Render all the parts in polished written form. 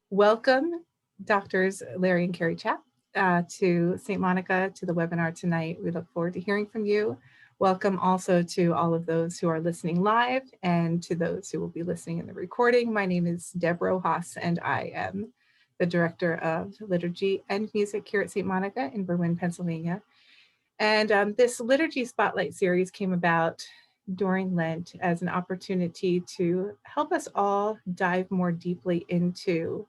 Welcome, Doctors Larry and Carrie Chapp, to St. Monica, to the webinar tonight. We look forward to hearing from you. Welcome also to all of those who are listening live and to those who will be listening in the recording. My name is Deb Rojas, and I am the Director of Liturgy and Music here at St. Monica in Berwyn, Pennsylvania. And this Liturgy Spotlight series came about during Lent as an opportunity to help us all dive more deeply into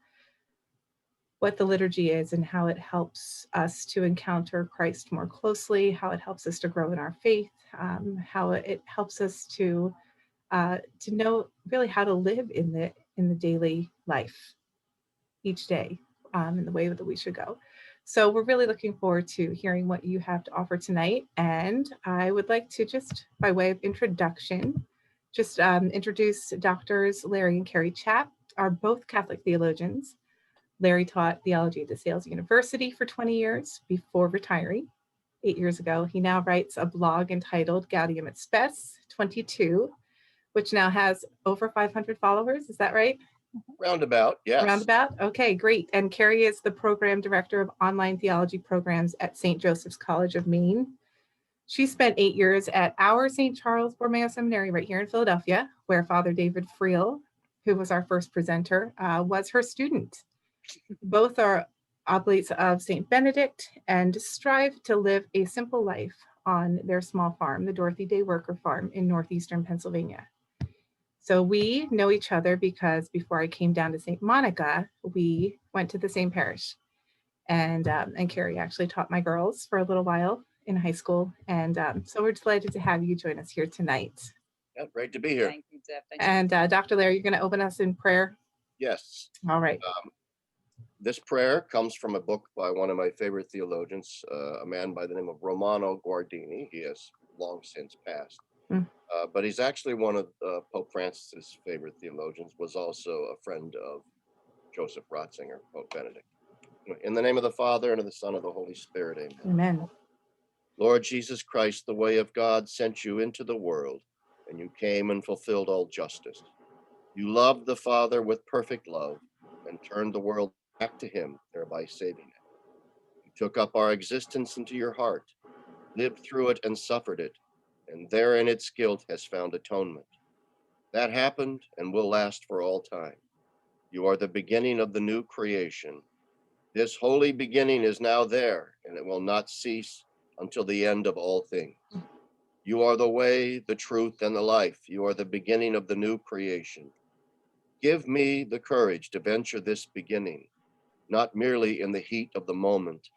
what the liturgy is and how it helps us to encounter Christ more closely, how it helps us to grow in our faith, how it helps us to know really how to live in the daily life each day in the way that we should go. So we're really looking forward to hearing what you have to offer tonight. And I would like to just, by way of introduction, just introduce Doctors Larry and Carrie Chapp, are both Catholic theologians. Larry taught theology at DeSales University for 20 years before retiring 8 years ago. He now writes a blog entitled Gaudium et Spes 22, which now has over 500 followers. Is that right? Roundabout, yes. Roundabout? Okay, great. And Carrie is the program director of online theology programs at St. Joseph's College of Maine. She spent 8 years at our St. Charles Borromeo Seminary right here in Philadelphia, where Father David Friel, who was our first presenter, was her student. Both are oblates of St. Benedict and strive to live a simple life on their small farm, the Dorothy Day Worker Farm in northeastern Pennsylvania. So we know each other because before I came down to St. Monica, we went to the same parish. And Carrie actually taught my girls for a little while in high school. And so we're delighted to have you join us here tonight. Yeah, great to be here. Thank you, Deb. And Dr. Larry, you're going to open us in prayer? Yes. All right. This prayer comes from a book by one of my favorite theologians, a man by the name of Romano Guardini. He has long since passed. But he's actually one of Pope Francis's favorite theologians, was also a friend of Joseph Ratzinger, Pope Benedict. In the name of the Father, and of the Son, and of the Holy Spirit, amen. Amen. Lord Jesus Christ, the way of God sent you into the world, and you came and fulfilled all justice. You loved the Father with perfect love and turned the world back to him, thereby saving it. You took up our existence into your heart, lived through it and suffered it, and therein its guilt has found atonement. That happened and will last for all time. You are the beginning of the new creation. This holy beginning is now there, and it will not cease until the end of all things. You are the way, the truth, and the life. You are the beginning of the new creation. Give me the courage to venture this beginning, not merely in the heat of the moment,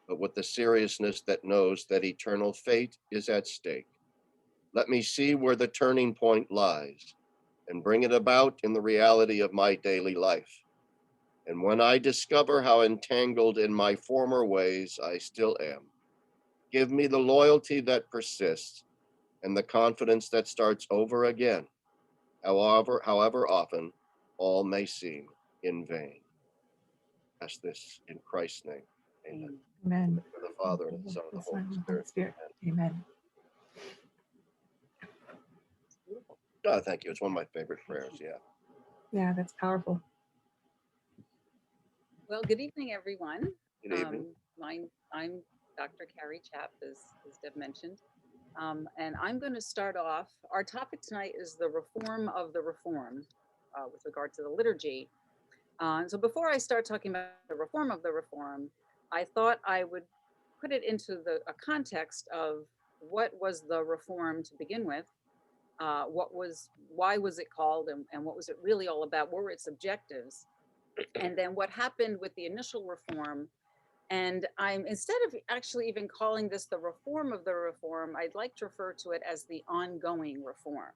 but with the seriousness that knows that eternal fate is at stake. Let me see where the turning point lies and bring it about in the reality of my daily life. And when I discover how entangled in my former ways I still am, give me the loyalty that persists and the confidence that starts over again, however often all may seem in vain. Ask this in Christ's name. Amen. Amen. For the Father, and the Son, and the Holy Spirit. Amen. Oh, thank you. It's one of my favorite prayers. Yeah. Yeah, that's powerful. Well, good evening, everyone. Good evening. I'm Dr. Carrie Chapp, as Deb mentioned. And I'm going to start off. Our topic tonight is the reform of the reformed with regard to the liturgy. So before I start talking about the reform of the reform, I thought I would put it into a context of what was the reform to begin with, why was it called, and what was it really all about? What were its objectives? And then what happened with the initial reform. And instead of actually even calling this the reform of the reform, I'd like to refer to it as the ongoing reform,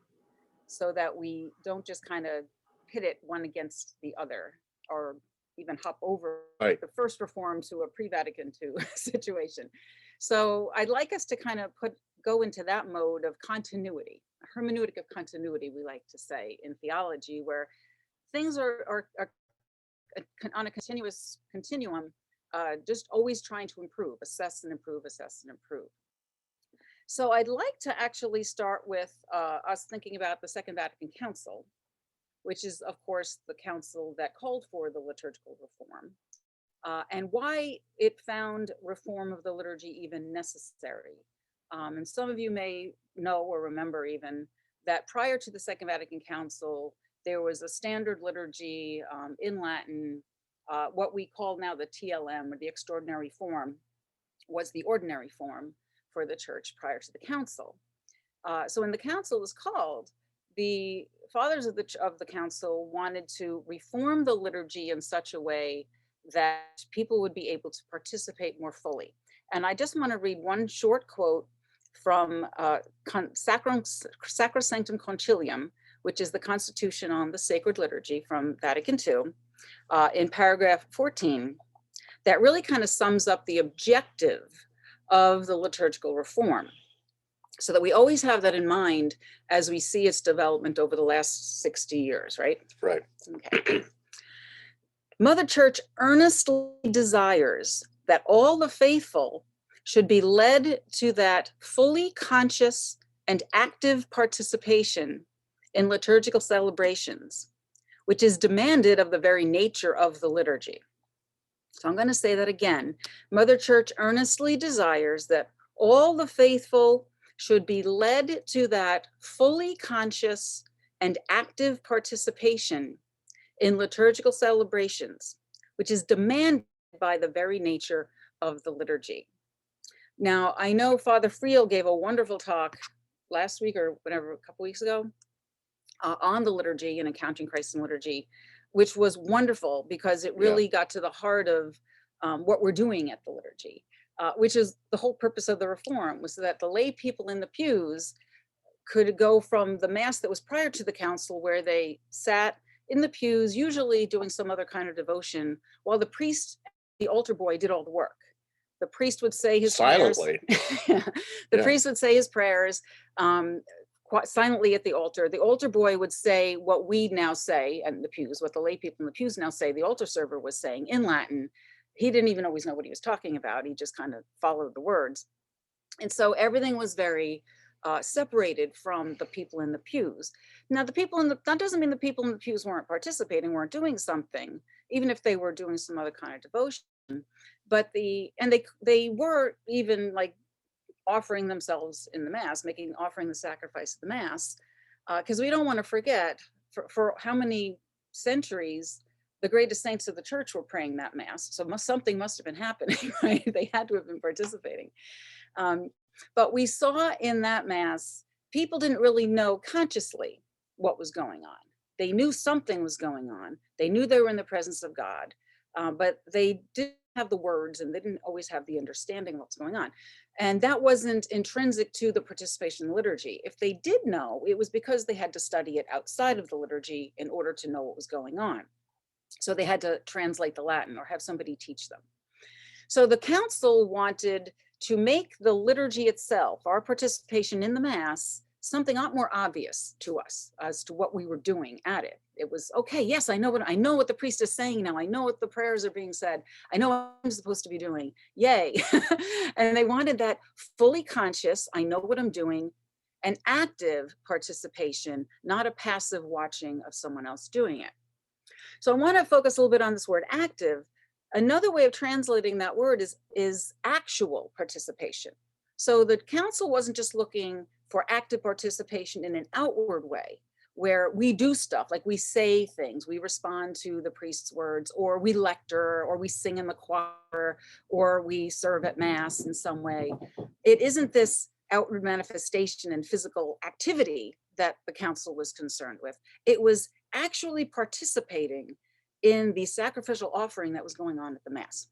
so that we don't just kind of pit it one against the other, or even hop over the first reform to a pre-Vatican II situation. So I'd like us to kind of go into that mode of continuity, a hermeneutic of continuity, we like to say in theology, where things are on a continuous continuum, just always trying to improve, assess and improve, assess and improve. So I'd like to actually start with us thinking about the Second Vatican Council, which is, of course, the council that called for the liturgical reform, and why it found reform of the liturgy even necessary. And some of you may know or remember even that prior to the Second Vatican Council, there was a standard liturgy in Latin. What we call now the TLM, or the extraordinary form, was the ordinary form for the church prior to the council. So when the council was called, the fathers of the council wanted to reform the liturgy in such a way that people would be able to participate more fully. And I just want to read one short quote from Sacrosanctum Concilium, which is the Constitution on the Sacred Liturgy from Vatican II, in paragraph 14, that really kind of sums up the objective of the liturgical reform, so that we always have that in mind as we see its development over the last 60 years, right? Right. Okay. Mother Church earnestly desires that all the faithful should be led to that fully conscious and active participation in liturgical celebrations, which is demanded of the very nature of the liturgy. So I'm going to say that again. Mother Church earnestly desires that all the faithful should be led to that fully conscious and active participation in liturgical celebrations, which is demanded by the very nature of the liturgy. Now, I know Father Friel gave a wonderful talk last week or whatever, a couple weeks ago, on the liturgy and encountering Christ in liturgy, which was wonderful because it really got to the heart of what we're doing at the liturgy, which is the whole purpose of the reform, was so that the lay people in the pews could go from the mass that was prior to the council, where they sat in the pews, usually doing some other kind of devotion, while the priest, the altar boy, did all the work. The priest would say his silently. Prayers. The priest would say his prayers quite silently at the altar. The altar boy would say what we now say in the pews, what the lay people in the pews now say, the altar server was saying in Latin. He didn't even always know what he was talking about. He just kind of followed the words. And so everything was very separated from the people in the pews. Now, that doesn't mean the people in the pews weren't participating, weren't doing something, even if they were doing some other kind of devotion. But they were even like offering themselves in the mass, offering the sacrifice of the mass, because we don't want to forget for how many centuries the greatest saints of the church were praying that mass. So something must have been happening, right? They had to have been participating. But we saw in that mass, people didn't really know consciously what was going on. They knew something was going on. They knew they were in the presence of God, but they didn't have the words and they didn't always have the understanding of what's going on. And that wasn't intrinsic to the participation in the liturgy. If they did know, it was because they had to study it outside of the liturgy in order to know what was going on. So they had to translate the Latin or have somebody teach them. So the council wanted to make the liturgy itself, our participation in the mass, something a lot more obvious to us as to what we were doing at it. It was, okay, yes, I know what the priest is saying now. I know what the prayers are being said. I know what I'm supposed to be doing. Yay. And they wanted that fully conscious, I know what I'm doing, an active participation, not a passive watching of someone else doing it. So I want to focus a little bit on this word active. Another way of translating that word is actual participation. So the council wasn't just looking for active participation in an outward way, where we do stuff, like we say things, we respond to the priest's words, or we lecture, or we sing in the choir, or we serve at mass in some way. It isn't this outward manifestation and physical activity that the council was concerned with. It was actually participating in the sacrificial offering that was going on at the mass.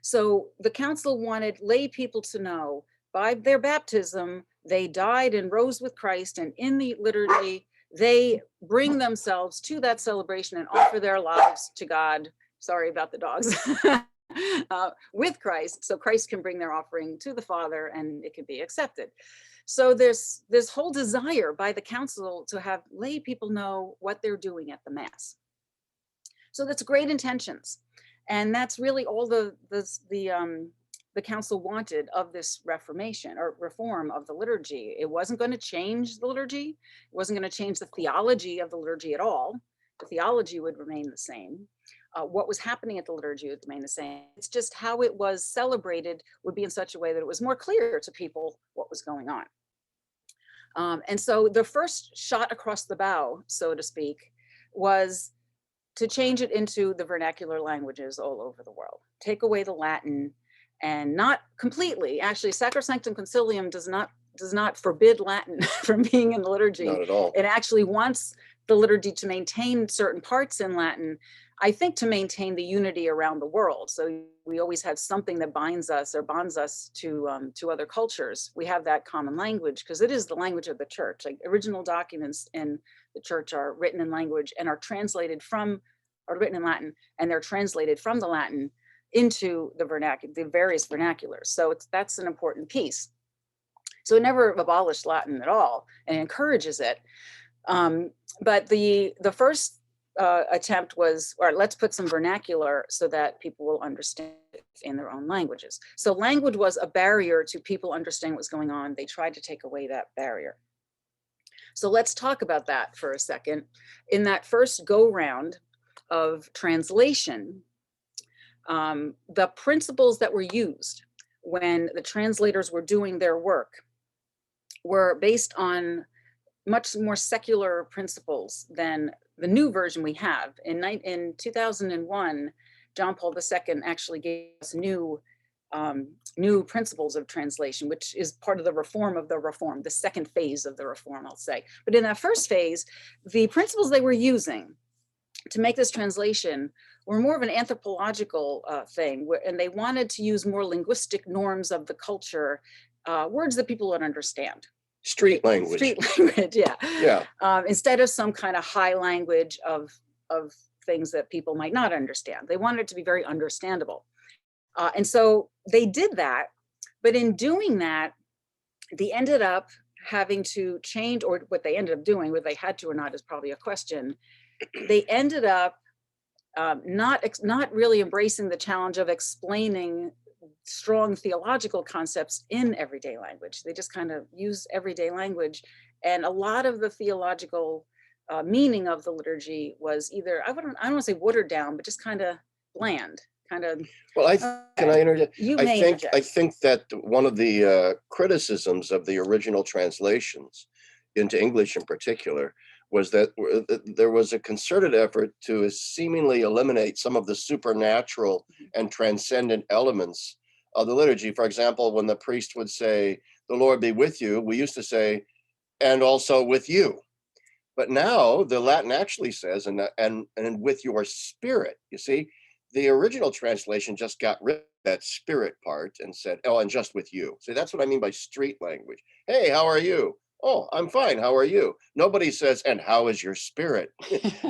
So the council wanted lay people to know by their baptism, they died and rose with Christ, and in the liturgy, they bring themselves to that celebration and offer their lives to God. Sorry about the dogs. With Christ, so Christ can bring their offering to the Father and it can be accepted. So there's this whole desire by the council to have lay people know what they're doing at the mass. So that's great intentions, and that's really all the the council wanted of this reformation or reform of the liturgy. It wasn't going to change the liturgy. It wasn't going to change the theology of the liturgy at all. The theology would remain the same. What was happening at the liturgy would remain the same. It's just how it was celebrated would be in such a way that it was more clear to people what was going on. And so the first shot across the bow, so to speak, was to change it into the vernacular languages all over the world. Take away the Latin, and not completely. Actually, Sacrosanctum Concilium does not forbid Latin from being in the liturgy. Not at all. It actually wants the liturgy to maintain certain parts in Latin, I think, to maintain the unity around the world. So we always have something that binds us or bonds us to other cultures. We have that common language because it is the language of the church. Like original documents in the church are written in language and are written in Latin, and they're translated from the Latin into the various vernaculars. So that's an important piece. So it never abolished Latin at all and encourages it. But the first attempt was, all right, let's put some vernacular so that people will understand it in their own languages. So language was a barrier to people understanding what's going on. They tried to take away that barrier. So let's talk about that for a second. In that first go round of translation, the principles that were used when the translators were doing their work were based on much more secular principles than the new version we have. In 2001, John Paul II actually gave us new principles of translation, which is part of the reform, the second phase of the reform, I'll say. But in that first phase, the principles they were using to make this translation were more of an anthropological thing, and they wanted to use more linguistic norms of the culture, words that people would understand. Street language. Street language, yeah. Yeah. Instead of some kind of high language of things that people might not understand. They wanted it to be very understandable. And so they did that, but in doing that, they ended up having to change, or what they ended up doing, whether they had to or not is probably a question. They ended up not really embracing the challenge of explaining strong theological concepts in everyday language. They just kind of use everyday language. And a lot of the theological meaning of the liturgy was either, I don't want to say watered down, but just kind of bland, kind of. Well, can I interject? You may interject. I think that one of the criticisms of the original translations into English in particular was that there was a concerted effort to seemingly eliminate some of the supernatural and transcendent elements of the liturgy. For example, when the priest would say, "The Lord be with you," we used to say, "and also with you." But now the Latin actually says, and with your spirit. You see, the original translation just got rid of that spirit part and said, "Oh, and just with you." See, that's what I mean by street language. Hey, how are you? Oh, I'm fine. How are you? Nobody says, "And how is your spirit?"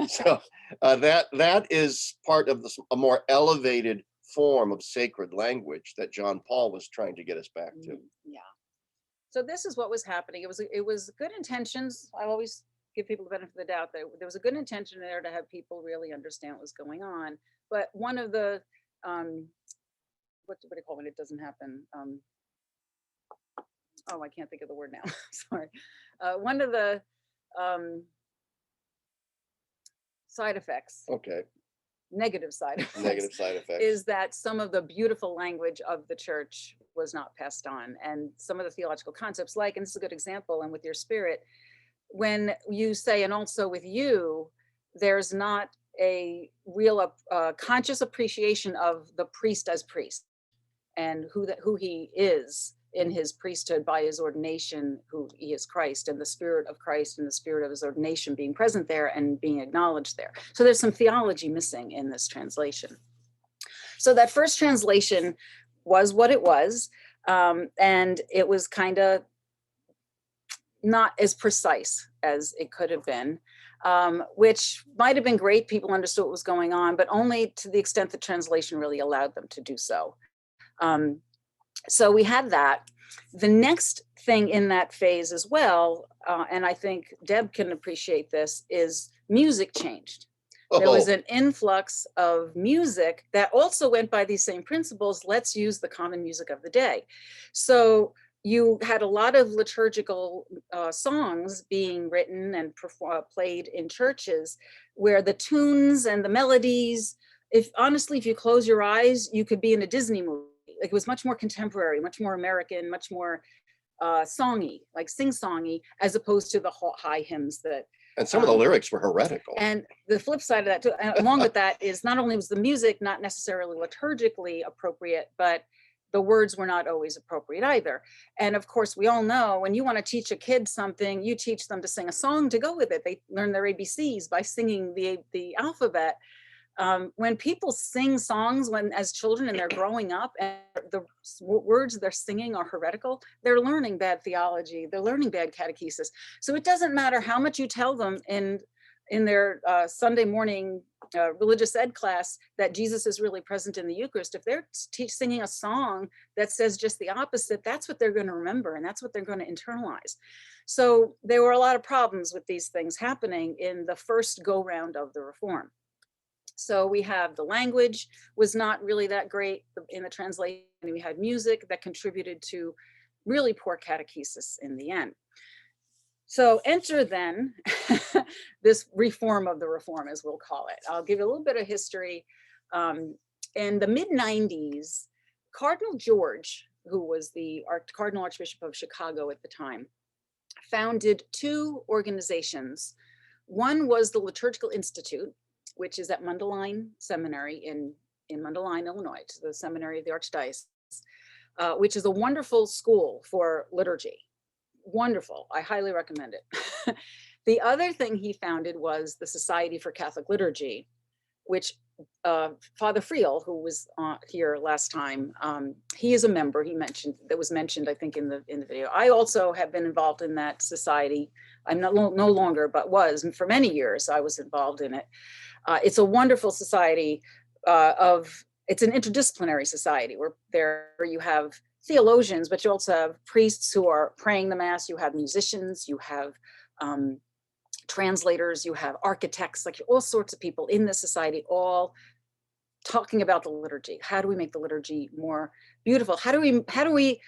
So that is part of a more elevated form of sacred language that John Paul was trying to get us back to. Yeah. So this is what was happening. It was good intentions. I always give people the benefit of the doubt that there was a good intention there to have people really understand what was going on. But one of the what do you call when it doesn't happen? Oh, I can't think of the word now. Sorry. One of the side effects. Okay. Negative side effects. Is that some of the beautiful language of the church was not passed on, and some of the theological concepts, like, and this is a good example, and with your spirit, when you say, "and also with you," there's not a real conscious appreciation of the priest as priest and who he is in his priesthood by his ordination, who he is Christ, and the Spirit of Christ and the Spirit of his ordination being present there and being acknowledged there. So there's some theology missing in this translation. So that first translation was what it was, and it was kind of not as precise as it could have been, which might have been great. People understood what was going on, but only to the extent the translation really allowed them to do so. So we had that. The next thing in that phase as well, and I think Deb can appreciate this, is music changed. There was Oh, an influx of music that also went by these same principles. Let's use the common music of the day. So you had a lot of liturgical songs being written and played in churches where the tunes and the melodies, if honestly, if you close your eyes, you could be in a Disney movie. Like, it was much more contemporary, much more American, much more songy, like sing-songy, as opposed to the high hymns that and some of the lyrics were heretical. and the flip side of that too, along with that, is not only was the music not necessarily liturgically appropriate, but the words were not always appropriate either. And of course, we all know when you want to teach a kid something, you teach them to sing a song to go with it. They learn their ABCs by singing the alphabet. When people sing songs when as children and they're growing up and the words they're singing are heretical, they're learning bad theology, they're learning bad catechesis. So it doesn't matter how much you tell them in their Sunday morning religious ed class that Jesus is really present in the Eucharist. If they're singing a song that says just the opposite, that's what they're going to remember and that's what they're going to internalize. So there were a lot of problems with these things happening in the first go round of the Reform. So we have the language was not really that great in the translation. We had music that contributed to really poor catechesis in the end. So enter then this reform of the Reform, as we'll call it. I'll give you a little bit of history. In the mid-90s, Cardinal George, who was the Cardinal Archbishop of Chicago at the time, founded two organizations. One was the Liturgical Institute, which is at Mundelein Seminary in Mundelein, Illinois, to the seminary of the Archdiocese, which is a wonderful school for liturgy. Wonderful, I highly recommend it. The other thing he founded was the Society for Catholic Liturgy, which Father Friel, who was here last time, he is a member. That was mentioned, I think, in the video. I also have been involved in that society. I'm no longer, but was for many years. I was involved in it. It's a wonderful society it's an interdisciplinary society where you have theologians, but you also have priests who are praying the Mass. You have musicians, you have translators, you have architects, like all sorts of people in this society, all talking about the liturgy. How do we make the liturgy more beautiful? How do we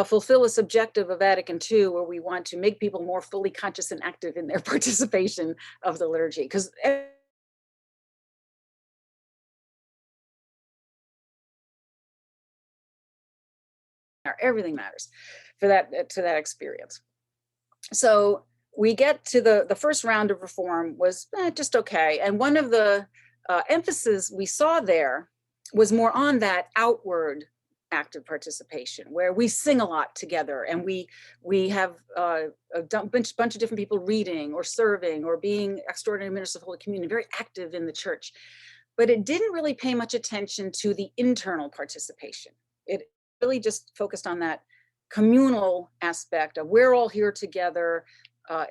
fulfill this objective of Vatican II, where we want to make people more fully conscious and active in their participation of the liturgy? Because everything matters for that, to that experience. So we get to the first round of Reform was just okay. And one of the emphasis we saw there was more on that outward active participation, where we sing a lot together and we have a bunch of different people reading or serving or being extraordinary ministers of Holy Communion, very active in the church. But it didn't really pay much attention to the internal participation. It really just focused on that communal aspect of we're all here together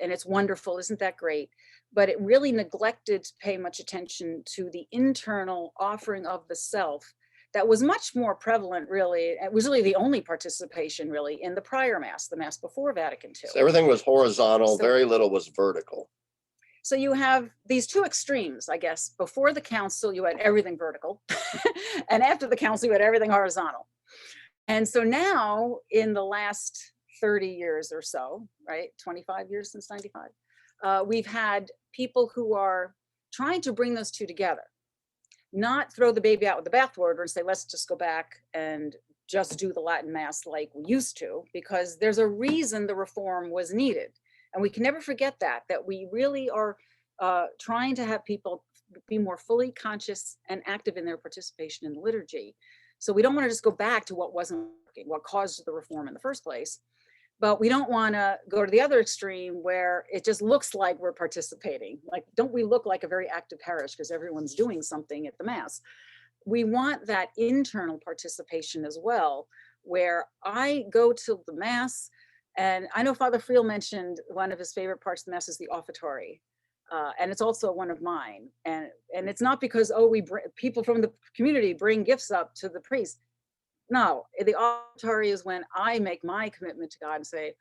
and it's wonderful, isn't that great? But it really neglected to pay much attention to the internal offering of the self that was much more prevalent, really. It was really the only participation, really, in the prior Mass, the Mass before Vatican II. So everything was horizontal, very little was vertical. So you have these two extremes, I guess. Before the council, you had everything vertical. And after the council, you had everything horizontal. And so now, in the last 30 years or so, right, 25 years since 95, we've had people who are trying to bring those two together, not throw the baby out with the bathwater and say, let's just go back and just do the Latin Mass like we used to, because there's a reason the Reform was needed. And we can never forget that we really are trying to have people be more fully conscious and active in their participation in the liturgy. So we don't want to just go back to what wasn't working, what caused the Reform in the first place. But we don't want to go to the other extreme where it just looks like we're participating. Like, don't we look like a very active parish because everyone's doing something at the Mass? We want that internal participation as well, where I go to the Mass, and I know Father Friel mentioned one of his favorite parts of the Mass is the offertory. And it's also one of mine. And it's not because, people from the community bring gifts up to the priest. No, the offertory is when I make my commitment to God and say,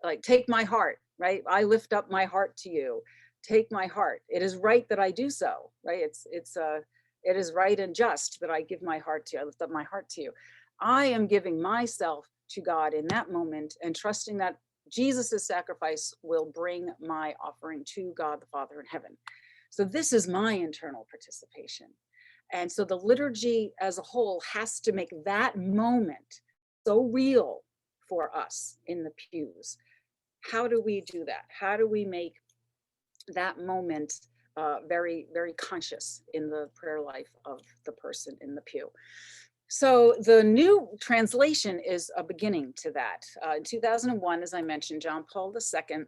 like, take my heart, right? I lift up my heart to you. take my heart. It is right that I do so, right? It is right and just that I give my heart to you. I lift up my heart to you. I am giving myself to God in that moment and trusting that Jesus's sacrifice will bring my offering to God the Father in heaven. So this is my internal participation. And so the liturgy as a whole has to make that moment so real for us in the pews. How do we do that? How do we make that moment very, very conscious in the prayer life of the person in the pew? So the new translation is a beginning to that. In 2001, as I mentioned, John Paul II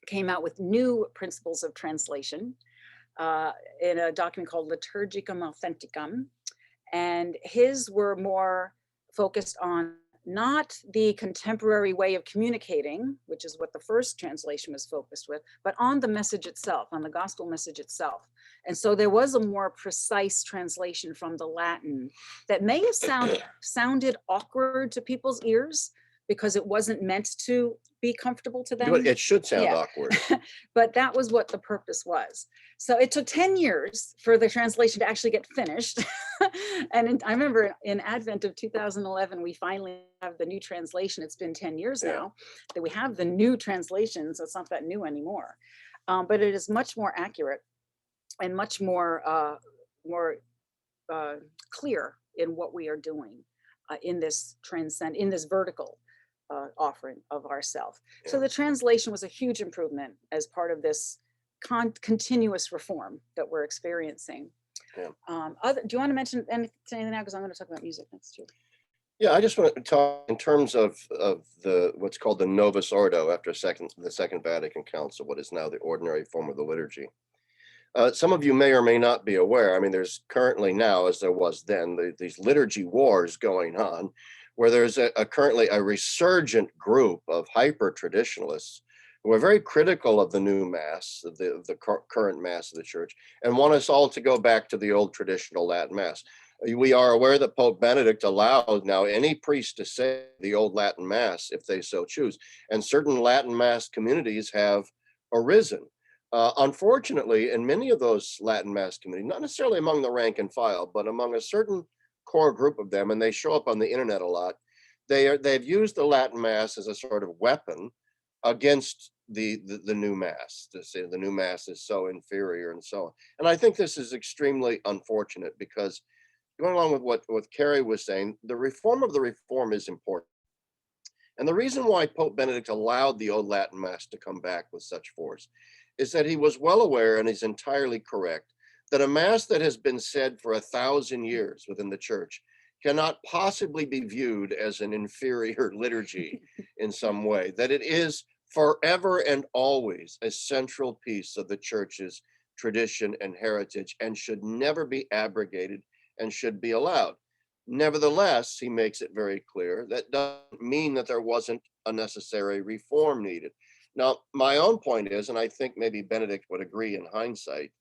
came out with new principles of translation in a document called Liturgicum Authenticum. And his were more focused on not the contemporary way of communicating, which is what the first translation was focused with, but on the message itself, on the gospel message itself. And so there was a more precise translation from the Latin that may have sounded awkward to people's ears because it wasn't meant to be comfortable to them. It should sound awkward. But that was what the purpose was. So it took 10 years for the translation to actually get finished. And I remember in Advent of 2011, we finally have the new translation. It's been 10 years now that we have the new translation. So it's not that new anymore. But it is much more accurate and much more clear in what we are doing in this vertical offering of ourself. So the translation was a huge improvement as part of this continuous reform that we're experiencing. Do you want to mention anything now? Because I'm going to talk about music next too. Yeah, I just want to talk in terms of the what's called the Novus Ordo after the Second Vatican Council, what is now the ordinary form of the liturgy. Some of you may or may not be aware. I mean, there's currently now, as there was then, these liturgy wars going on, where there's currently a resurgent group of hyper-traditionalists who are very critical of the new Mass, the current Mass of the Church, and want us all to go back to the old traditional Latin Mass. We are aware that Pope Benedict allowed now any priest to say the old Latin Mass if they so choose, and certain Latin Mass communities have arisen. Unfortunately, in many of those Latin Mass communities, not necessarily among the rank and file, but among a certain core group of them, and they show up on the internet a lot, they've used the Latin Mass as a sort of weapon against the new Mass, to say the new Mass is so inferior and so on. And I think this is extremely unfortunate because, going along with what Carrie was saying, the reform of the reform is important. And the reason why Pope Benedict allowed the old Latin Mass to come back with such force is that he was well aware, and he's entirely correct, that a Mass that has been said for 1,000 years within the Church cannot possibly be viewed as an inferior liturgy in some way, that it is forever and always a central piece of the Church's tradition and heritage and should never be abrogated and should be allowed. Nevertheless, he makes it very clear that doesn't mean that there wasn't a necessary reform needed. Now, my own point is, and I think maybe Benedict would agree in hindsight,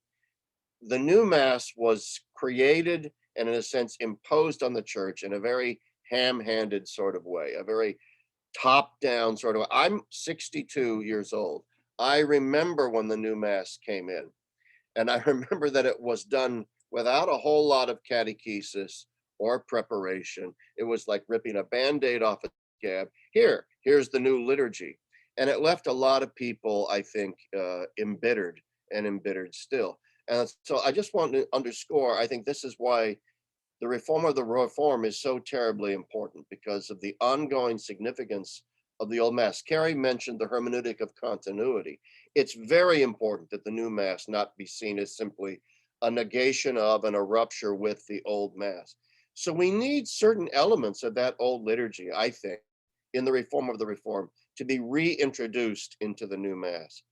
the new Mass was created and in a sense imposed on the Church in a very ham-handed sort of way, a very top-down sort of. I'm 62 years old. I remember when the new Mass came in, and I remember that it was done without a whole lot of catechesis or preparation. It was like ripping a Band-Aid off a scab. Here's the new liturgy. And it left a lot of people, I think, embittered still. And so I just want to underscore, I think this is why the reform of the reform is so terribly important, because of the ongoing significance of the old Mass. Carrie mentioned the hermeneutic of continuity. It's very important that the new Mass not be seen as simply a negation of and a rupture with the old Mass. So we need certain elements of that old liturgy, I think, in the reform of the reform to be reintroduced into the new Mass.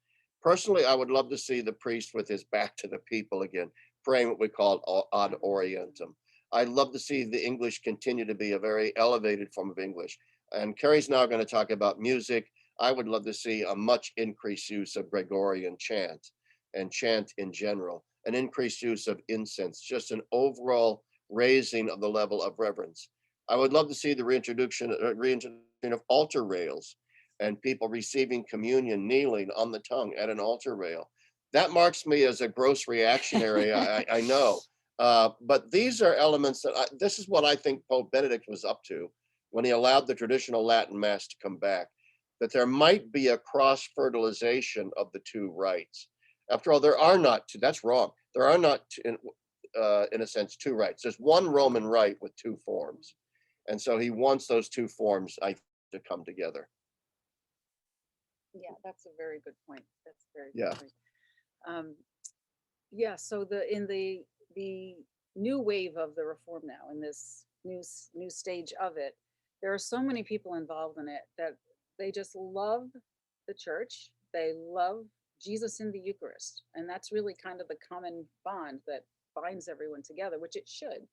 Personally, I would love to see the priest with his back to the people again, praying what we call ad orientem. I'd love to see the English continue to be a very elevated form of English. And Carrie's now going to talk about music. I would love to see a much increased use of Gregorian chant and chant in general, an increased use of incense, just an overall raising of the level of reverence. I would love to see the reintroduction of altar rails and people receiving communion kneeling on the tongue at an altar rail. that marks me as a gross reactionary. I know. But these are elements that this is what I think Pope Benedict was up to when he allowed the traditional Latin Mass to come back, that there might be a cross fertilization of the two rites. After all, there are not two, that's wrong. There are not, in a sense, two rites. There's one Roman rite with two forms. And so he wants those two forms, to come together. Yeah, that's a very good point. That's a very Yeah. good point. Yeah, so in the new wave of the reform now, in this new stage of it, there are so many people involved in it that they just love the church. They love Jesus in the Eucharist, and that's really kind of the common bond that binds everyone together, which it should.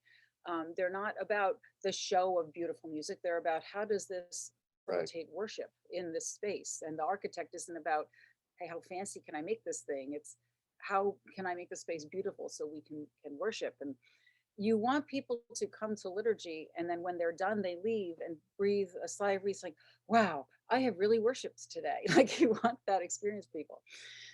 They're not about the show of beautiful music. They're about how does this facilitate worship in this space, and the architect isn't about, hey, how fancy can I make this thing? It's how can I make the space beautiful so we can worship. And you want people to come to liturgy, and then when they're done, they leave and breathe a sigh of relief, like, wow, I have really worshiped today. Like, you want that experience, people.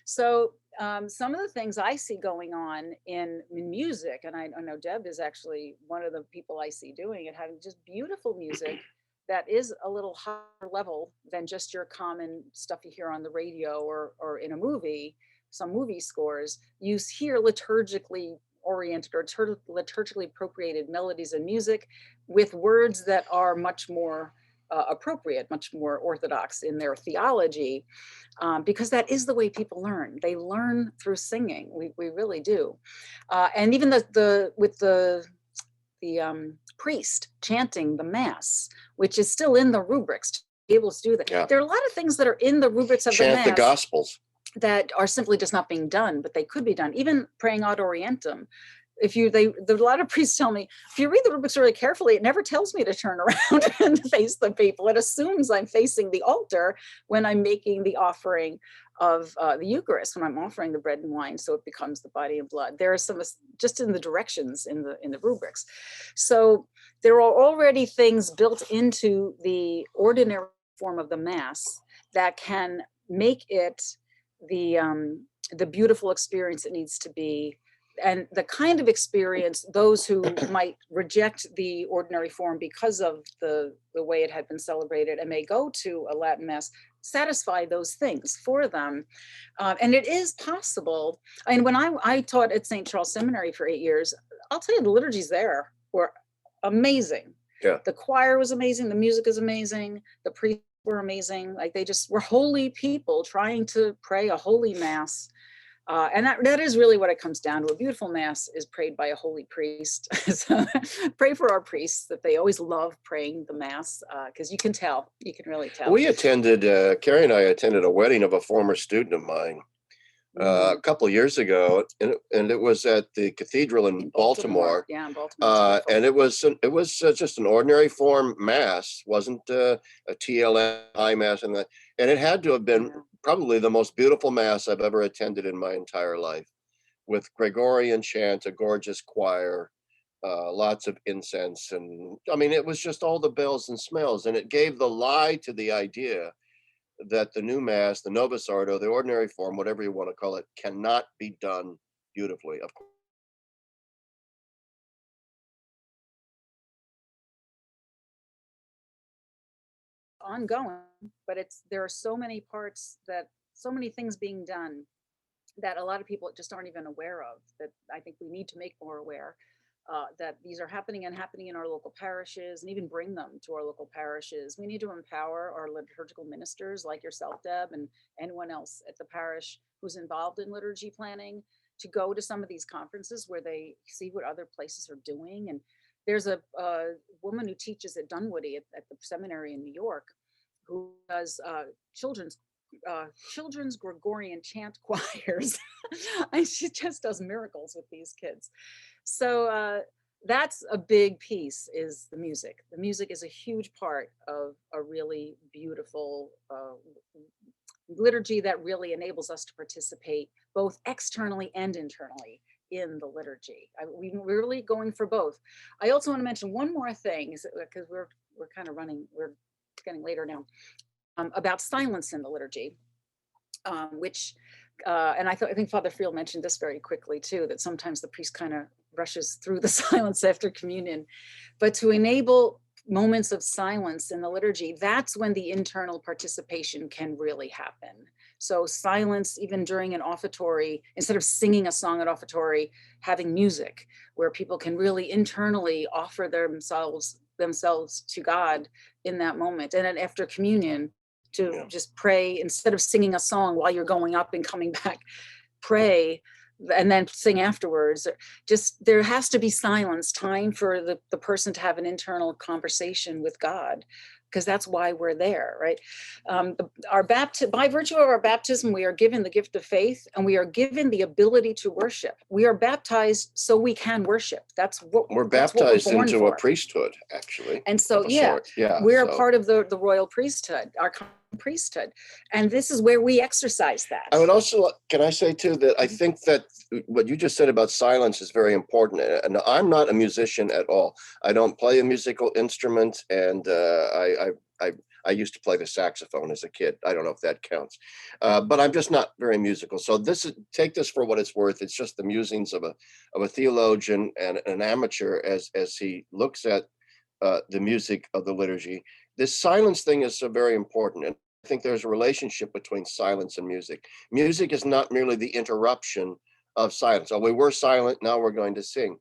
So some of the things I see going on in music, and I know Deb is actually one of the people I see doing it, having just beautiful music that is a little higher level than just your common stuff you hear on the radio or in a movie. Some movie scores, you hear liturgically oriented or liturgically appropriated melodies and music with words that are much more appropriate, much more orthodox in their theology, because that is the way people learn. They learn through singing. We really do. And even with the priest chanting the mass, which is still in the rubrics, to be able to do that. Yeah. There are a lot of things that are in the rubrics of the mass. Chant the Gospels. That are simply just not being done, but they could be done. Even praying ad orientem. A lot of priests tell me, if you read the rubrics really carefully, it never tells me to turn around and face the people. It assumes I'm facing the altar when I'm making the offering of the Eucharist, when I'm offering the bread and wine, so it becomes the body and blood. There are some just in the directions in the rubrics. So there are already things built into the ordinary form of the Mass that can make it the beautiful experience it needs to be, and the kind of experience those who might reject the ordinary form because of the way it had been celebrated and may go to a Latin Mass, satisfy those things for them. And it is possible. And when I taught at St. Charles Seminary for 8 years, I'll tell you, the liturgies there were amazing. Yeah. The choir was amazing. The music is amazing. The priest were amazing. Like, they just were holy people trying to pray a holy Mass. And that is really what it comes down to. A beautiful Mass is prayed by a holy priest. So pray for our priests that they always love praying the Mass, because you can really tell. We attended, Carrie and I attended a wedding of a former student of mine a couple of years ago, and it was at the cathedral in Baltimore. Yeah, in Baltimore. And it was just an ordinary form Mass, wasn't a TLM high Mass, and it had to have been probably the most beautiful Mass I've ever attended in my entire life, with Gregorian chant, a gorgeous choir, lots of incense, and I mean, it was just all the bells and smells, and it gave the lie to the idea that the new Mass, the Novus Ordo, the ordinary form, whatever you want to call it, cannot be done beautifully. Of course. Ongoing, but there are so many parts, so many things being done that a lot of people just aren't even aware of, that I think we need to make more aware, that these are happening in our local parishes, and even bring them to our local parishes. We need to empower our liturgical ministers like yourself, Deb, and anyone else at the parish who's involved in liturgy planning, to go to some of these conferences where they see what other places are doing. And there's a woman who teaches at Dunwoody at the seminary in New York, who does children's Gregorian chant choirs. And she just does miracles with these kids. So that's a big piece, is the music. The music is a huge part of a really beautiful liturgy that really enables us to participate both externally and internally in the liturgy. We're really going for both. I also want to mention one more thing, because we're kind of we're getting later now, about silence in the liturgy, which And I think Father Friel mentioned this very quickly too, that sometimes the priest kind of rushes through the silence after communion. But to enable moments of silence in the liturgy, that's when the internal participation can really happen. So silence, even during an offertory, instead of singing a song at offertory, having music where people can really internally offer themselves to God in that moment. And then after communion, to just pray instead of singing a song while you're going up and coming back, pray and then sing afterwards. Just there has to be silence, time for the person to have an internal conversation with God, because that's why we're there, right? By virtue of our baptism, we are given the gift of faith, and we are given the ability to worship. We are baptized so we can worship. That's what We're that's what baptized we're born into for. a priesthood, actually. And so, of a sort. we're a So part of the royal priesthood, our priesthood, and this is where we exercise that. I would also, can I say too, that I think that what you just said about silence is very important. And I'm not a musician at all. I don't play a musical instrument, and I used to play the saxophone as a kid. I don't know if that counts, but I'm just not very musical. So take this for what it's worth. It's just the musings of a theologian and an amateur as he looks at the music of the liturgy. This silence thing is so very important. And I think there's a relationship between silence and music. Music is not merely the interruption of silence. Oh, we were silent, now we're going to sing.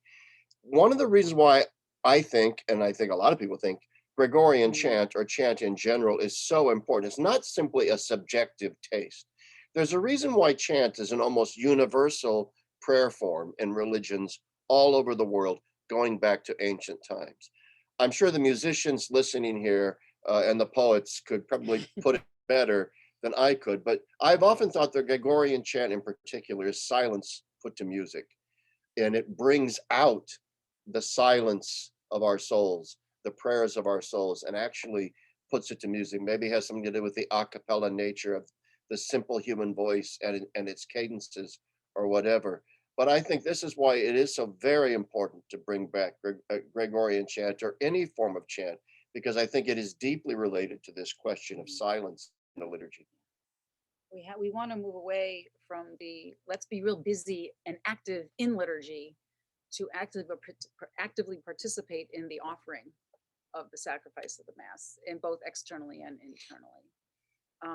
One of the reasons why I think, and I think a lot of people think, Gregorian chant or chant in general is so important. It's not simply a subjective taste. There's a reason why chant is an almost universal prayer form in religions all over the world, going back to ancient times. I'm sure the musicians listening here and the poets could probably put it better than I could, but I've often thought the Gregorian chant in particular is silence put to music, and it brings out the silence of our souls, the prayers of our souls, and actually puts it to music. Maybe it has something to do with the a cappella nature of the simple human voice and its cadences or whatever. But I think this is why it is so very important to bring back Gregorian chant or any form of chant, because I think it is deeply related to this question of silence in the liturgy. We want to move away from the let's be real busy and active in liturgy to actively participate in the offering of the sacrifice of the Mass, in both externally and internally.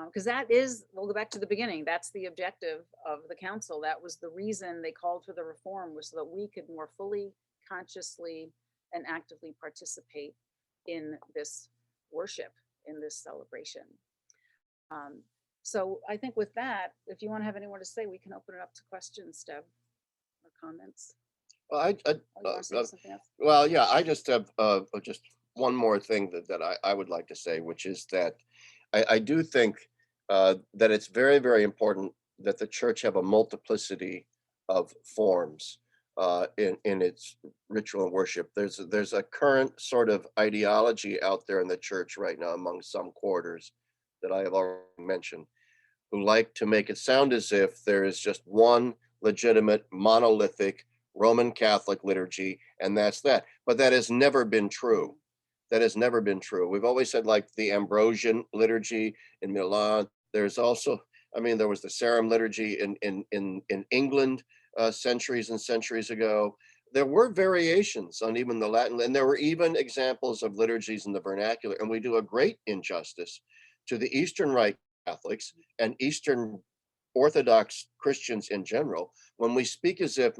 Because we'll go back to the beginning, that's the objective of the council. That was the reason they called for the reform, was so that we could more fully, consciously, and actively participate in this worship, in this celebration. So I think with that, if you want to have any more to say, we can open it up to questions, Deb, or comments. Well, I just have just one more thing that I would like to say, which is that I do think that it's very, very important that the church have a multiplicity of forms in its ritual and worship. There's a current sort of ideology out there in the church right now among some quarters that I have already mentioned, who like to make it sound as if there is just one legitimate monolithic Roman Catholic liturgy, and that's that. But that has never been true. That has never been true. We've always said, like the Ambrosian liturgy in Milan. There's also, there was the Sarum liturgy in England centuries and centuries ago. There were variations on even the Latin, and there were even examples of liturgies in the vernacular. And we do a great injustice to the Eastern Rite Catholics and Eastern Orthodox Christians in general when we speak as if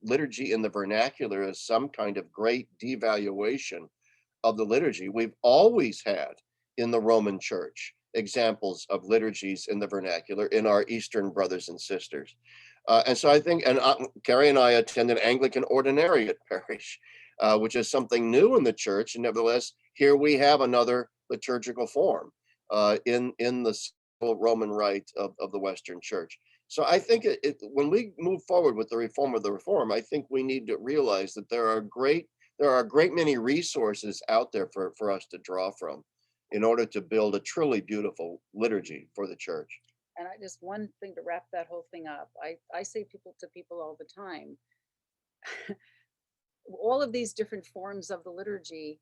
liturgy in the vernacular is some kind of great devaluation of the liturgy. We've always had in the Roman Church examples of liturgies in the vernacular in our Eastern brothers and sisters. And so I think, and Carrie and I attend an Anglican ordinariate parish, which is something new in the church. And nevertheless, here we have another liturgical form in the Roman Rite of the Western Church. So I think when we move forward with the reform of the reform, I think we need to realize that there are a great many resources out there for us to draw from in order to build a truly beautiful liturgy for the church. And just one thing to wrap that whole thing up. I say to people all the time, all of these different forms of the liturgy,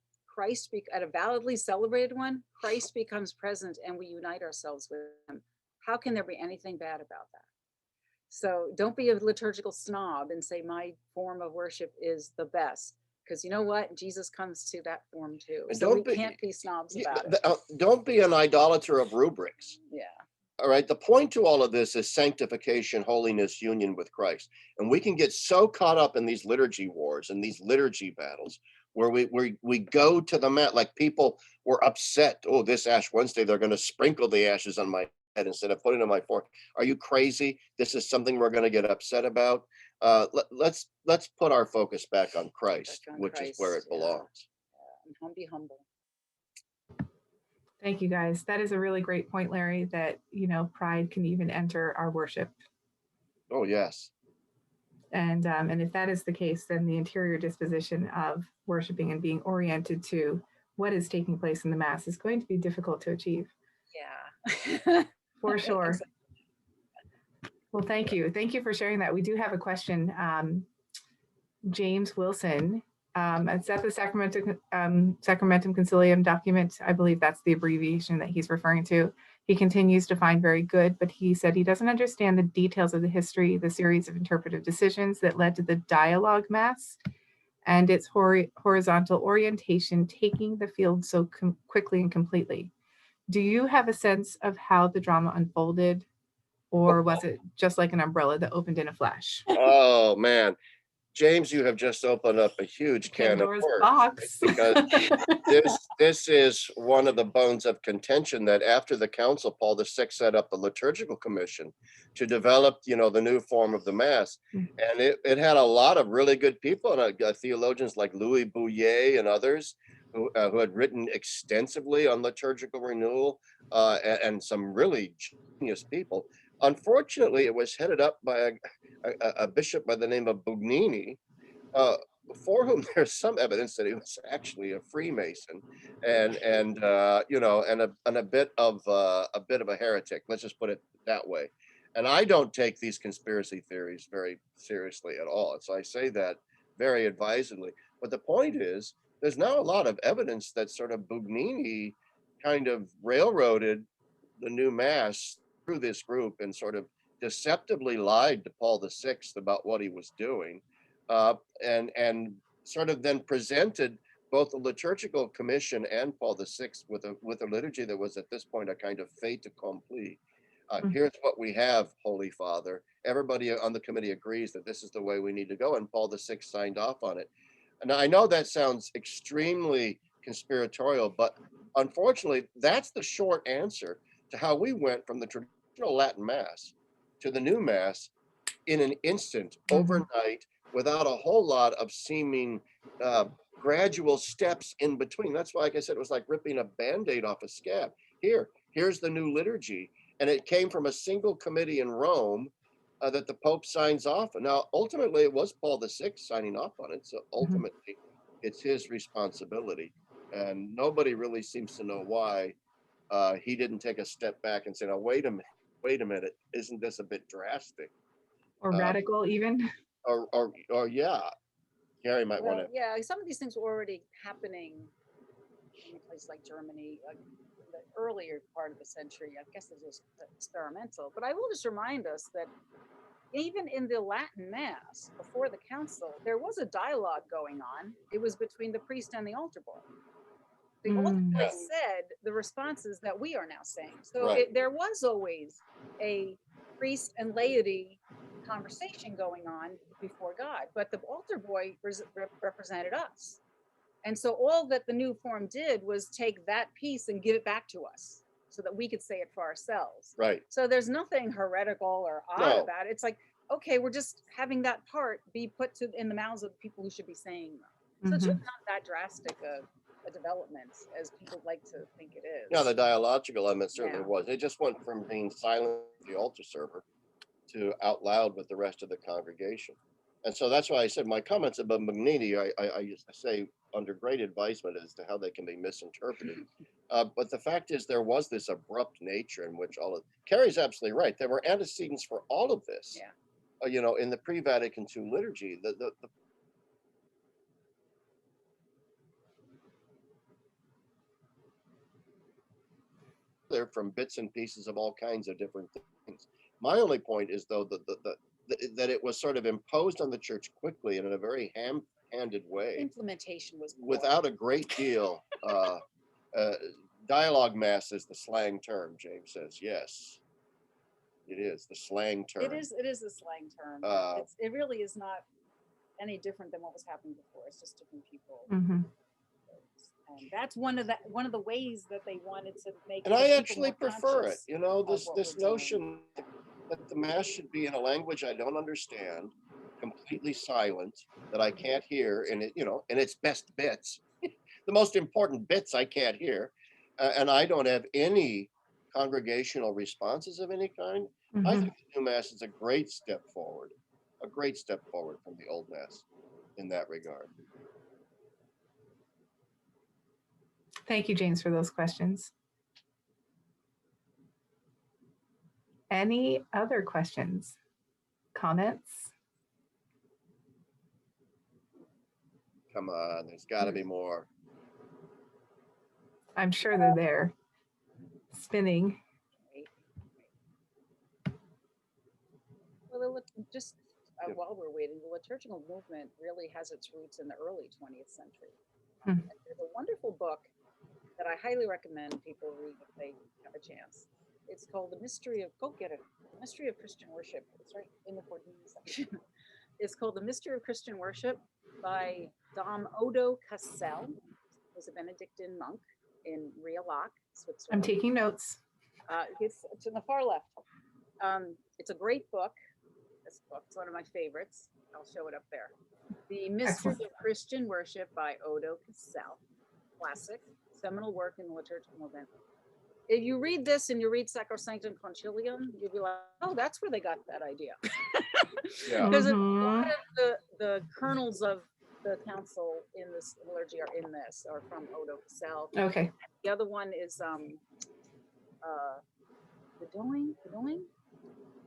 at a validly celebrated one, Christ becomes present and we unite ourselves with him. How can there be anything bad about that? So don't be a liturgical snob and say my form of worship is the best. Because you know what? Jesus comes to that form too. And So we can't be snobs about it. don't be an idolater of rubrics. Yeah. All right. The point to all of this is sanctification, holiness, union with Christ. And we can get so caught up in these liturgy wars and these liturgy battles where we go to the mat, like people were upset. Oh, this Ash Wednesday, they're going to sprinkle the ashes on my head instead of putting it on my forehead. Are you crazy? This is something we're going to get upset about. Let's put our focus back on Christ, which is where it belongs. And be humble. Thank you, guys. That is a really great point, Larry, that, pride can even enter our worship. Oh, yes. And if that is the case, then the interior disposition of worshiping and being oriented to what is taking place in the Mass is going to be difficult to achieve. Yeah. For sure. Exactly. Well, thank you. Thank you for sharing that. We do have a question. James Wilson, it's at the Sacramentum Concilium document. I believe that's the abbreviation that he's referring to. He continues to find very good, but he said he doesn't understand the details of the history, the series of interpretive decisions that led to the dialogue Mass and its horizontal orientation taking the field so quickly and completely. Do you have a sense of how the drama unfolded, or was it just like an umbrella that opened in a flash? Oh, man. James, you have just opened up a huge can of worms, box. Because this is one of the bones of contention that after the council, Paul VI set up the liturgical commission to develop, the new form of the Mass. And it had a lot of really good people, and theologians like Louis Bouillet and others who had written extensively on liturgical renewal, and some really genius people. Unfortunately, it was headed up by a bishop by the name of Bugnini, for whom there's some evidence that he was actually a Freemason, and a bit of a heretic. Let's just put it that way. And I don't take these conspiracy theories very seriously at all. So I say that very advisedly. But the point is, there's now a lot of evidence that sort of Bugnini kind of railroaded the new Mass through this group and sort of deceptively lied to Paul VI about what he was doing, and sort of then presented both the liturgical commission and Paul VI with a liturgy that was at this point a kind of fait accompli. Here's what we have, Holy Father. Everybody on the committee agrees that this is the way we need to go, and Paul VI signed off on it. And I know that sounds extremely conspiratorial, but unfortunately, that's the short answer to how we went from the traditional Latin Mass to the new Mass in an instant, overnight, without a whole lot of seeming gradual steps in between. That's why, like I said, it was like ripping a Band-Aid off a scab. Here's the new liturgy. And it came from a single committee in Rome that the Pope signs off. And now, ultimately, it was Paul VI signing off on it. So ultimately, it's his responsibility. And nobody really seems to know why he didn't take a step back and say, "Now, wait a minute, isn't this a bit drastic?" Or radical, even? Or yeah. Carrie might want to. Yeah, some of these things were already happening in a place like Germany, in the earlier part of the century. I guess it was experimental. But I will just remind us that even in the Latin Mass, before the council, there was a dialogue going on. It was between the priest and the altar boy. The altar boy said the responses that we are now saying. So there was always a priest and laity conversation going on before God, but the altar boy represented us. And so all that the new form did was take that piece and give it back to us so that we could say it for ourselves. Right. So there's nothing heretical or odd about it. It's like, okay, we're just having that part be put in the mouths of the people who should be saying them. So it's really not that drastic a development as people like to think it is. No, the dialogical element certainly was. It just went from being silent with the altar server to out loud with the rest of the congregation. And so that's why I said my comments about Magnini, I say under great advisement as to how they can be misinterpreted. But the fact is, there was this abrupt nature in which all of Carrie's absolutely right. There were antecedents for all of this. Yeah. In the pre-Vatican II liturgy, the from bits and pieces of all kinds of different things. My only point is, though, that it was sort of imposed on the church quickly and in a very ham-handed way, Implementation was poor. without a great deal. Dialogue mass is the slang term, James says. Yes, it is the slang term. It is a slang term. It really is not any different than what was happening before. It's just different people. Mm-hmm. And that's one of the ways that they wanted to make. And I actually prefer it. You know, this doing. notion that the mass should be in a language I don't understand, completely silent, that I can't hear, and in its best bits, the most important bits I can't hear, and I don't have any congregational responses of any kind. Mm-hmm. I think the new mass is a great step forward from the old mass in that regard. Thank you, James, for those questions. Any other questions, comments? Come on, there's got to be more. I'm sure they're there, spinning. Well, just while we're waiting, the liturgical movement really has its roots in the early 20th century. There's a wonderful book that I highly recommend people read if they have a chance. It's called The Mystery of Christian Worship. It's right in the 14th section. It's called The Mystery of Christian Worship by Dom Odo Cassel, who's a Benedictine monk in Rialac, Switzerland. I'm taking notes. It's in the far left. It's a great book. This book's one of my favorites. I'll show it up there. The Mystery of Christian Worship by Odo Cassel. Classic, seminal work in the liturgical movement. If you read this and you read Sacrosanctum Concilium, you'll be like, oh, that's where they got that idea. Because a lot of the kernels of the council in this liturgy are from Odo Cassel. Okay. The other one is the doing.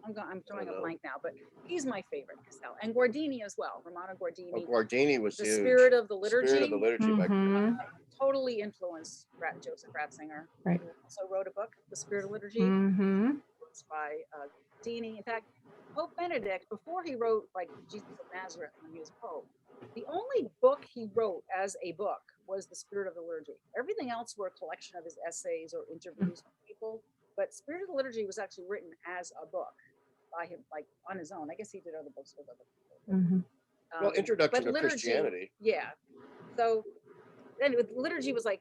I'm drawing a blank now, but he's my favorite, Cassel, and Guardini as well. Romano Guardini. Oh, Guardini was the huge. Spirit of the Liturgy. Spirit of the Liturgy. Totally influenced Joseph Ratzinger. Right. Who also wrote a book, The Spirit of Liturgy. It's by Guardini. In fact, Pope Benedict, before he wrote like Jesus of Nazareth when he was Pope, the only book he wrote as a book was The Spirit of the Liturgy. Everything else were a collection of his essays or interviews with people. But Spirit of the Liturgy was actually written as a book by him, like on his own. I guess he did other books with other people. Well, Introduction to liturgy, Christianity. Yeah. So then liturgy was like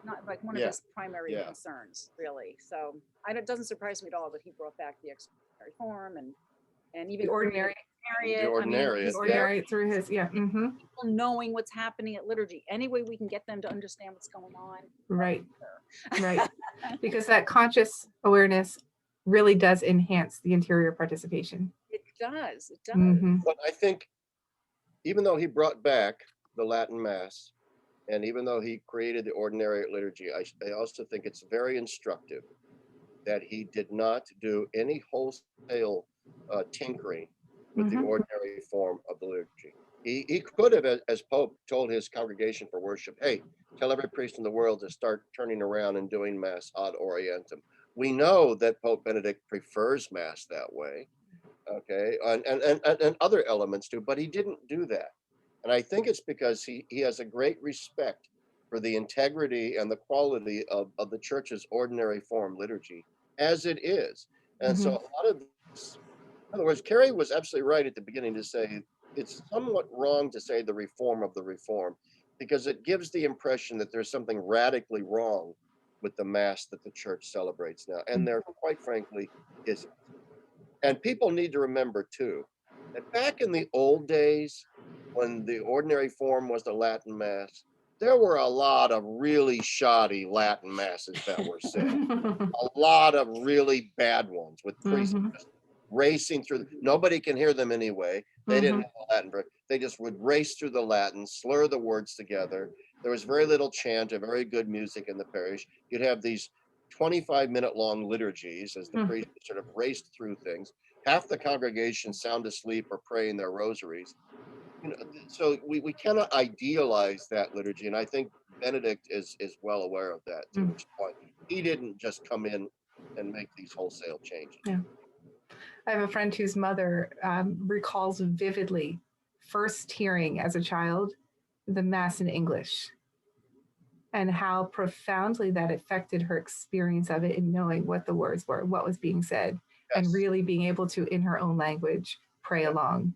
not like one of his primary concerns, really. So it doesn't surprise me at all that he brought back the extraordinary form and even the ordinary. The ordinary Through his people knowing what's happening at liturgy. Any way we can get them to understand what's going on. Right. Right. Because that conscious awareness really does enhance the interior participation. It does. But I think even though he brought back the Latin Mass, and even though he created the ordinary liturgy, I also think it's very instructive that he did not do any wholesale tinkering with the ordinary form of the liturgy. He could have, as Pope, told his congregation for worship, hey, tell every priest in the world to start turning around and doing Mass ad orientem. We know that Pope Benedict prefers Mass that way, okay, and other elements too, but he didn't do that. And I think it's because he has a great respect for the integrity and the quality of the church's ordinary form liturgy as it is. And so a lot of this, in other words, Carrie was absolutely right at the beginning to say it's somewhat wrong to say the reform of the reform, because it gives the impression that there's something radically wrong with the Mass that the church celebrates now. And there, quite frankly, isn't. And people need to remember, too, that back in the old days, when the ordinary form was the Latin Mass, there were a lot of really shoddy Latin Masses that were said. A lot of really bad ones with priests just racing through. Nobody can hear them anyway. They didn't know the Latin. They just would race through the Latin, slur the words together. There was very little chant and very good music in the parish. You'd have these 25-minute long liturgies as the priest sort of raced through things. Half the congregation sound asleep or praying their rosaries. So we cannot idealize that liturgy, and I think Benedict is well aware of that too. Which is why he didn't just come in and make these wholesale changes. Yeah. I have a friend whose mother recalls vividly first hearing as a child the Mass in English and how profoundly that affected her experience of it and knowing what the words were, what was being said, and Yes. really being able to, in her own language, pray along.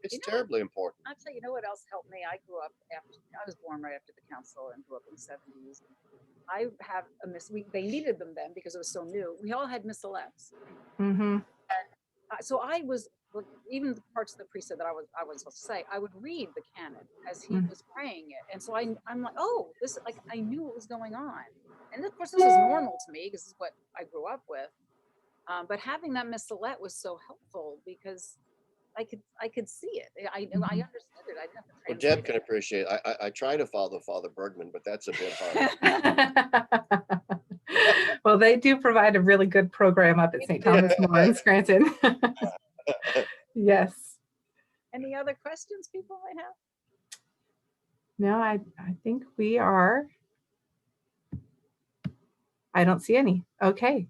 It's You know terribly important. I'll tell you, know what else helped me? I was born right after the council and grew up in the 70s. I have a they needed them then because it was so new. We all had missalettes. Mm-hmm. So I was, even the parts of the priesthood that I wasn't supposed to say, I would read the canon as he was praying it. And so I'm like, oh, this, like, I knew what was going on. And of course, this was normal to me because this is what I grew up with. But having that missalette was so helpful because I could see it. I understood it. I didn't have to Well, translate Deb it. can appreciate. I try to follow Father Bergman, but that's a bit hard. Well, they do provide a really good program up at St. Thomas More in Scranton. Yes. Any other questions people might have? No, I think we are. I don't see any. Okay.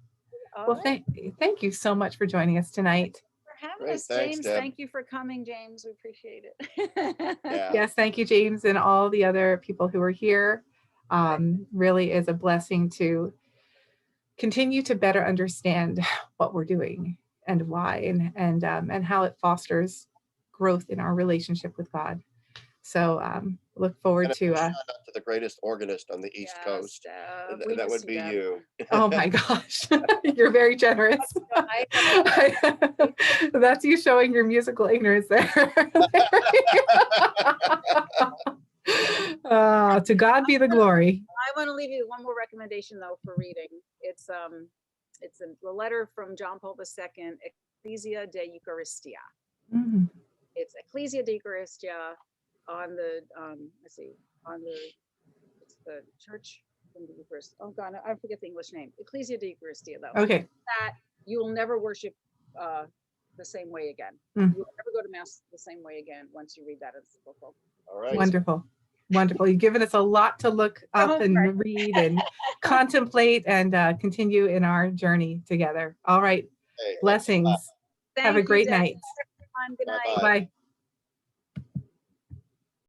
Well, thank you so much for joining us tonight. For having Great, us, thanks, James. Deb. Thank you for coming, James. We appreciate it. Yeah. Yes, thank you, James, and all the other people who are here. Really is a blessing to continue to better understand what we're doing and why, and how it fosters growth in our relationship with God. So look forward to shout out to the greatest organist on the East Coast. That would be you. Oh my gosh, you're very generous. That's you showing your musical ignorance there. To God be the glory. I want to leave you one more recommendation though for reading. It's a letter from John Paul II, Ecclesia de Eucharistia. Mm-hmm. It's Ecclesia de Eucharistia on the it's the Church from the Eucharist. Oh God, I forget the English name. Ecclesia de Eucharistia though. Okay. That you will never worship the same way again. Mm. You will never go to Mass the same way again once you read that encyclical. All right. Wonderful. Wonderful. You've given us a lot to look up and read and contemplate and continue in our journey together. All right. Hey, blessings. Have a great night. Good night. Bye-bye. Bye.